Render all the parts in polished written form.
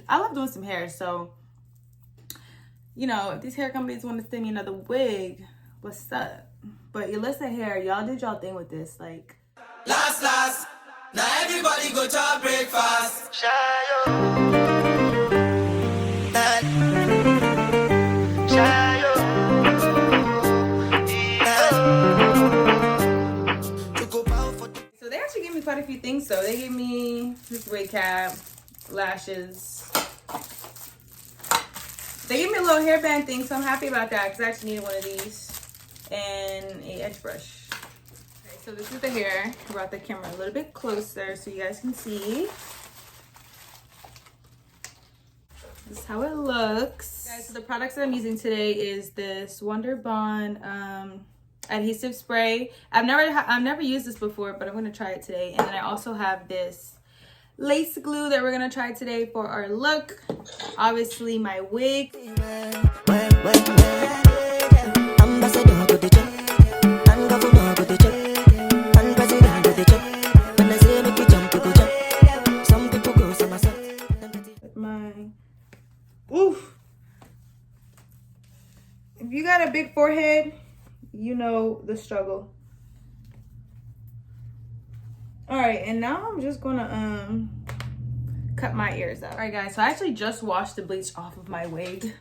I love doing some hair. So, you know, if these hair companies want to send me another wig, what's up? But Yolissa Hair, y'all did y'all thing with this. Like, last, now everybody go to breakfast. so they actually gave me quite a few things. So they gave me this wig cap, lashes. They gave me a little hairband thing, so I'm happy about that because I actually needed one of these, and a edge brush. Okay, so this is the hair. I brought the camera a little bit closer so you guys can see. This is how it looks. Guys, so the products that I'm using today is this Wonder Bond adhesive spray. I've never used this before, but I'm gonna try it today. And then I also have this lace glue that we're gonna try today for our look. Obviously my wig. If you got a big forehead, you know the struggle. All right, and now I'm just gonna cut my ears out. All right, guys, so I actually just washed the bleach off of my wig.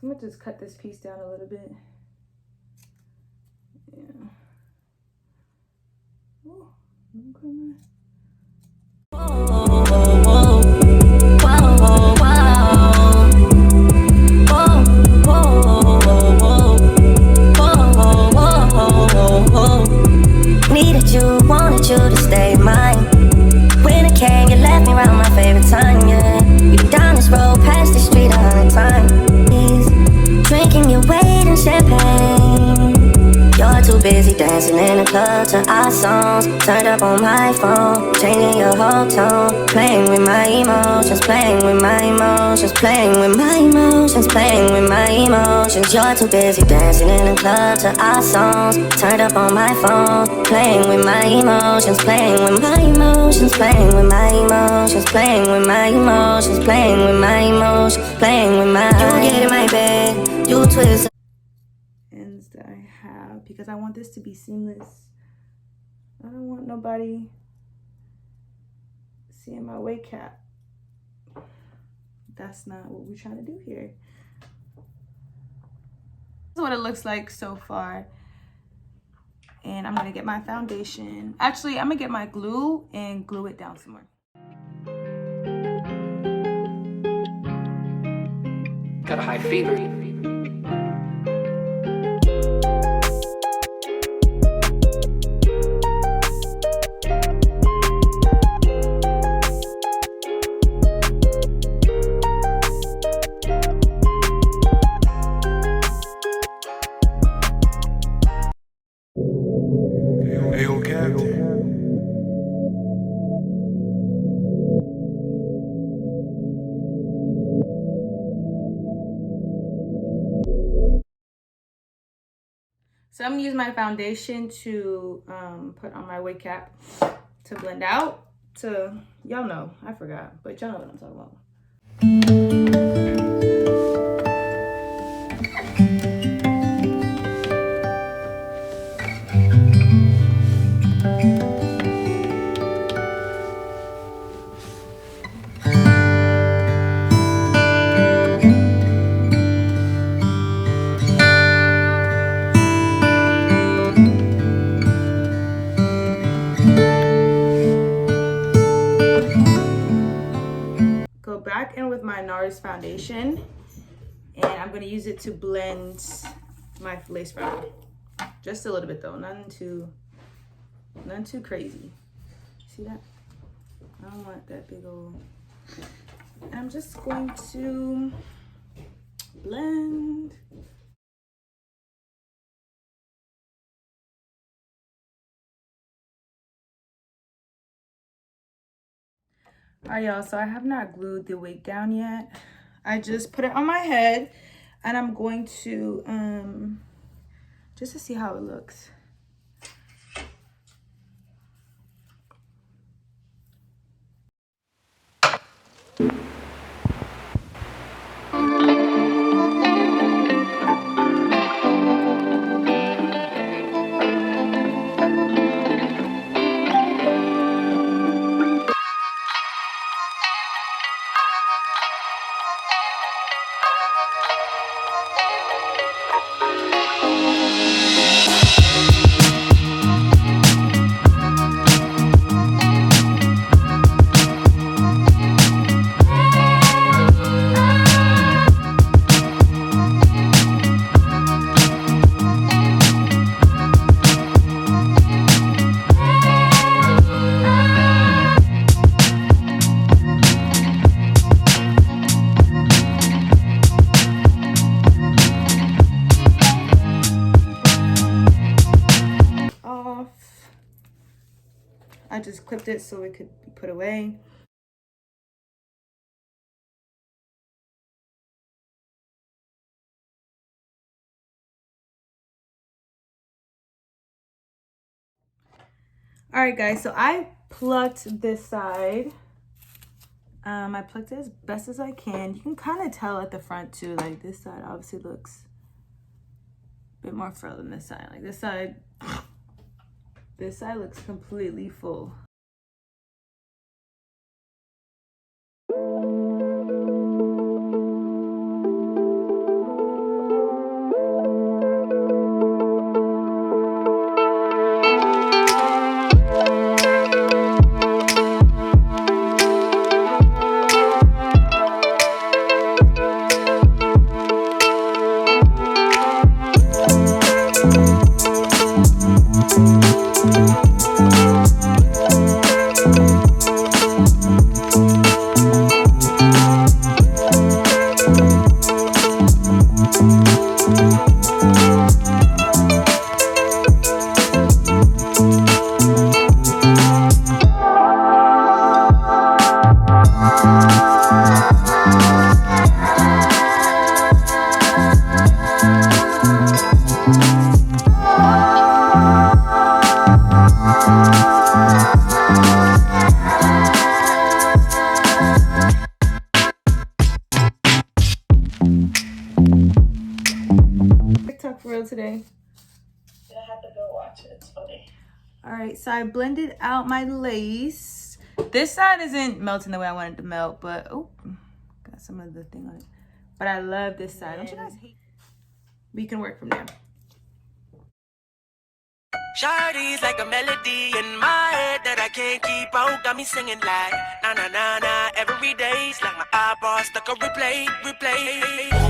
I'm gonna just cut this piece down a little bit. Yeah. Ooh, okay. Needed you, wanted you to stay mine. When it came, you left me around my favorite time, yeah. You down this road, past the street 100 times. Drinking your weight in champagne. You're too busy dancing in the club to our songs. Turned up on my phone, changing your whole tone. Playing with my emotions, playing with my emotions, playing with my emotions, playing with my emotions. You're too busy dancing in the club to our songs. Turned up on my phone, playing with my emotions, playing with my emotions, playing with my emotions, playing with my emotions, playing with my emotions, playing with my. You get in my bed, you twist. Ends that I have because I want this to be seamless. I don't want nobody seeing my wig cap. That's not what we're trying to do here. This is what it looks like so far. And I'm gonna get my foundation. Actually, I'm gonna get my glue and glue it down some more. Got a high fever. So I'm gonna use my foundation to put on my wig cap to blend out. To, y'all know, I forgot, but y'all know what I'm talking about. in with my NARS foundation, and I'm gonna use it to blend my lace front. Just a little bit though, nothing too crazy. See that? I don't want that big old. And I'm just going to blend. All right, y'all, so I have not glued the wig down yet. I just put it on my head, and I'm going to, just to see how it looks. I just clipped it so it could be put away. All right, guys, so I plucked this side. I plucked it as best as I can. You can kind of tell at the front too, like this side obviously looks a bit more furled than this side. Like this side looks completely full. TikTok for real today. I have to go watch it. It's funny. All right, so I blended out my lace. This side isn't melting the way I wanted it to melt, but oh, got some of the thing on it. But I love this side. Don't you guys hate? We can work from there. Shawty's like a melody in my head that I can't keep out. Got me singing like na na na na every day's like my iPod stuck on replay.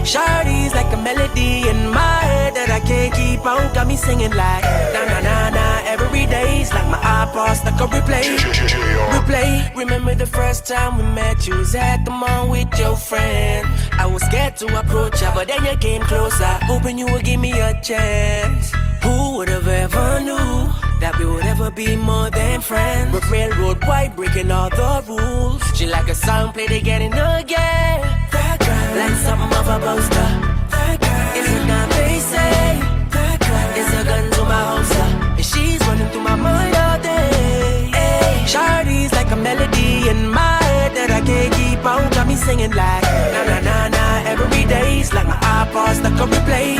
Shawty's like a melody in my head that I can't keep out. Got me singing like na na na na every day's like my iPod stuck on replay. Remember the first time we met? You was at the mall with your friend. I was scared to approach her, but then you came closer, hoping you would give me a chance. Who would have ever knew that we would ever be more than friends? But railroad white, breaking all the rules. She like a song played again and again. That girl, like something of a poster. That girl, is it not they say? That girl, it's a gun to my holster, and she's running through my mind all day. Hey, Shawty's like a melody in my head that I can't keep out. Got me singing like na na na na every day's like my iPod stuck on replay.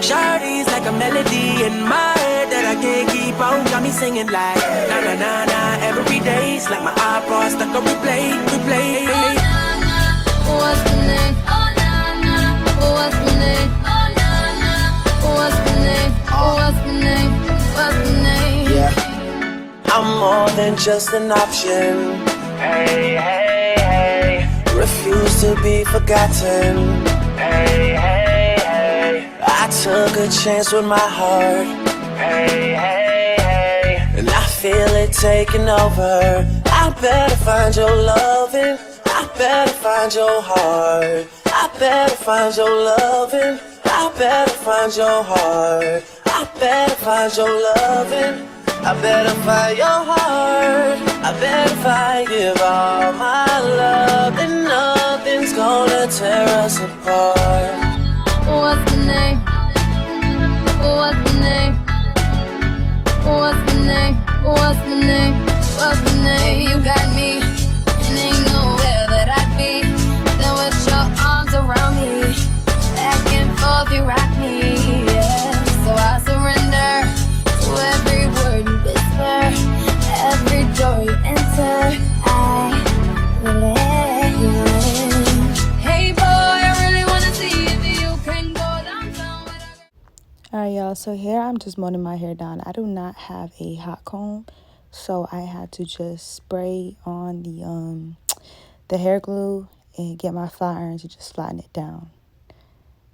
Shawty's like a melody in my head that I can't keep out. Got me singing like na na na na every day's like my iPod stuck on replay. What's the name? Oh na na. What's the name? Oh na na. What's the name? What's the name? What's the name? Yeah, I'm more than just an option. Hey, hey, hey. be forgotten. Hey, hey, hey. I took a chance with my heart. Hey, hey, hey. And I feel it taking over. I better find your loving. I better find your heart. I better find your loving. I better find your heart. I better find your loving. I better find your heart. I better find, give all my love, and nothing's gonna tear us apart. What's the name? What's the name? What's the name? What's the name? What's the name? You got me, and ain't nowhere that I'd be than with your arms around me. Back and forth, you rock me, yeah. So I surrender to every word you whisper, every door you enter. I will let you in. Hey boy, I really wanna see if you can go downtown with a Alright, y'all, so here I'm just molding my hair down. I do not have a hot comb, so I had to just spray on the hair glue and get my flat iron to just flatten it down.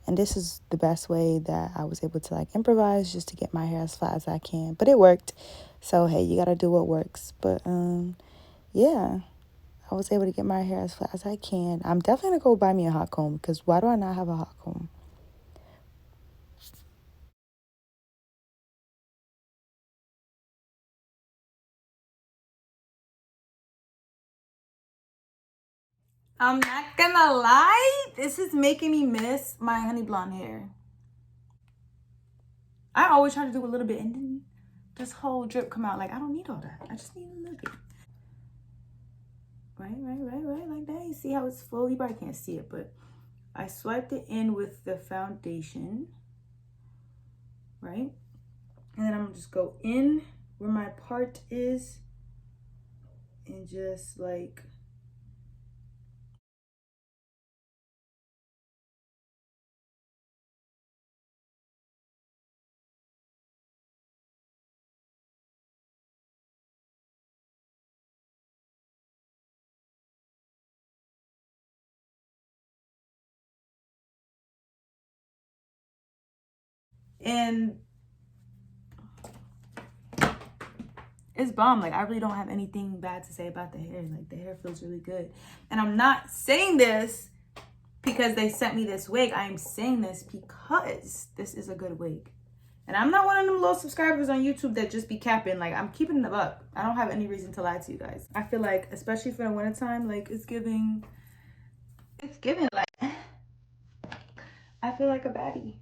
And this is the best way that I was able to like improvise, just to get my hair as flat as I can. But it worked. So hey, you gotta do what works. But yeah, I was able to get my hair as flat as I can. I'm definitely gonna go buy me a hot comb, because why do I not have a hot comb? I'm not gonna lie, this is making me miss my honey blonde hair. I always try to do a little bit and then this whole drip come out. Like, I don't need all that. I just need a little bit. Right, like that. You see how it's full? You probably can't see it, but I swiped it in with the foundation, right? And then I'm gonna just go in where my part is and just like, and it's bomb. Like, I really don't have anything bad to say about the hair. Like, the hair feels really good. And I'm not saying this because they sent me this wig. I am saying this because this is a good wig. And I'm not one of them little subscribers on YouTube that just be capping. Like, I'm keeping it up. I don't have any reason to lie to you guys. I feel like, especially for the wintertime, like, it's giving like, I feel like a baddie.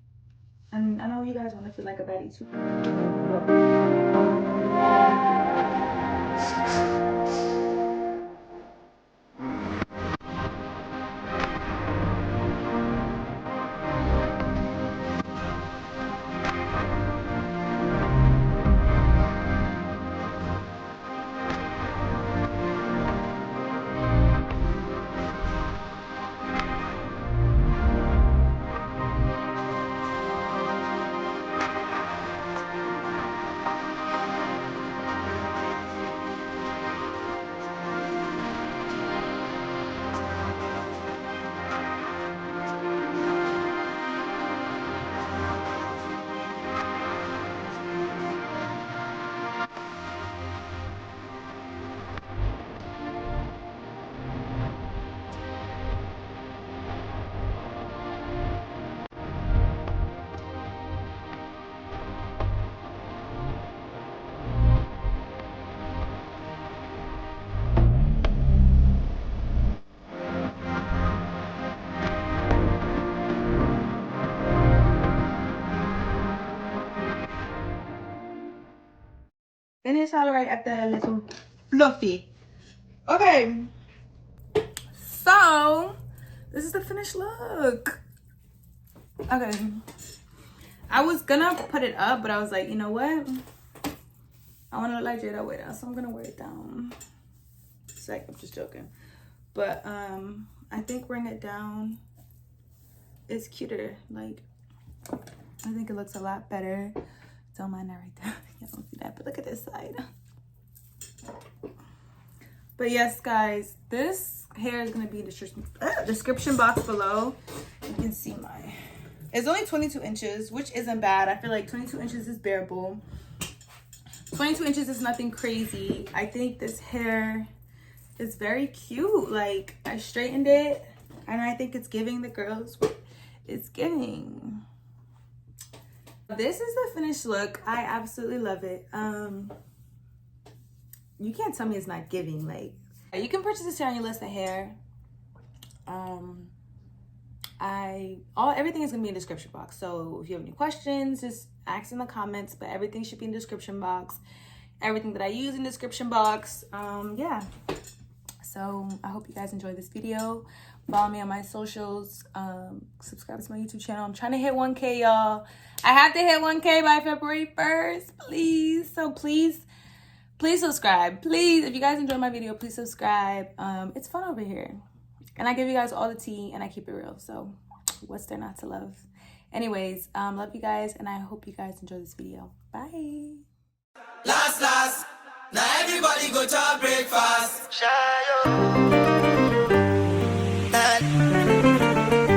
And I know you guys want to feel like a baddie too. And it's all right after a little fluffy. Okay. So, this is the finished look. Okay. I was gonna put it up, but I was like, you know what? I want to look like Jada Waiter, so I'm gonna wear it down. It's like, I'm just joking. But I think wearing it down is cuter. Like, I think it looks a lot better. Don't mind that right there. You don't see that, but look at this side. But yes, guys, this hair is gonna be in the description box below. You can see it's only 22 inches, which isn't bad. I feel like 22 inches is bearable. 22 inches is nothing crazy. I think this hair is very cute. Like, I straightened it and I think it's giving the girls what it's giving. This is the finished look. I absolutely love it. You can't tell me it's not giving. Like, you can purchase this hair on Yolissa Hair. Everything is gonna be in the description box. So if you have any questions, just ask in the comments. But everything should be in the description box. Everything that I use in the description box. Yeah. So I hope you guys enjoyed this video. Follow me on my socials. Subscribe to my YouTube channel. I'm trying to hit 1K, y'all. I have to hit 1K by February 1st, please. So please subscribe. Please, if you guys enjoyed my video, please subscribe. It's fun over here. And I give you guys all the tea and I keep it real. So what's there not to love? Anyways, love you guys and I hope you guys enjoy this video. Bye. Last, now everybody go to breakfast.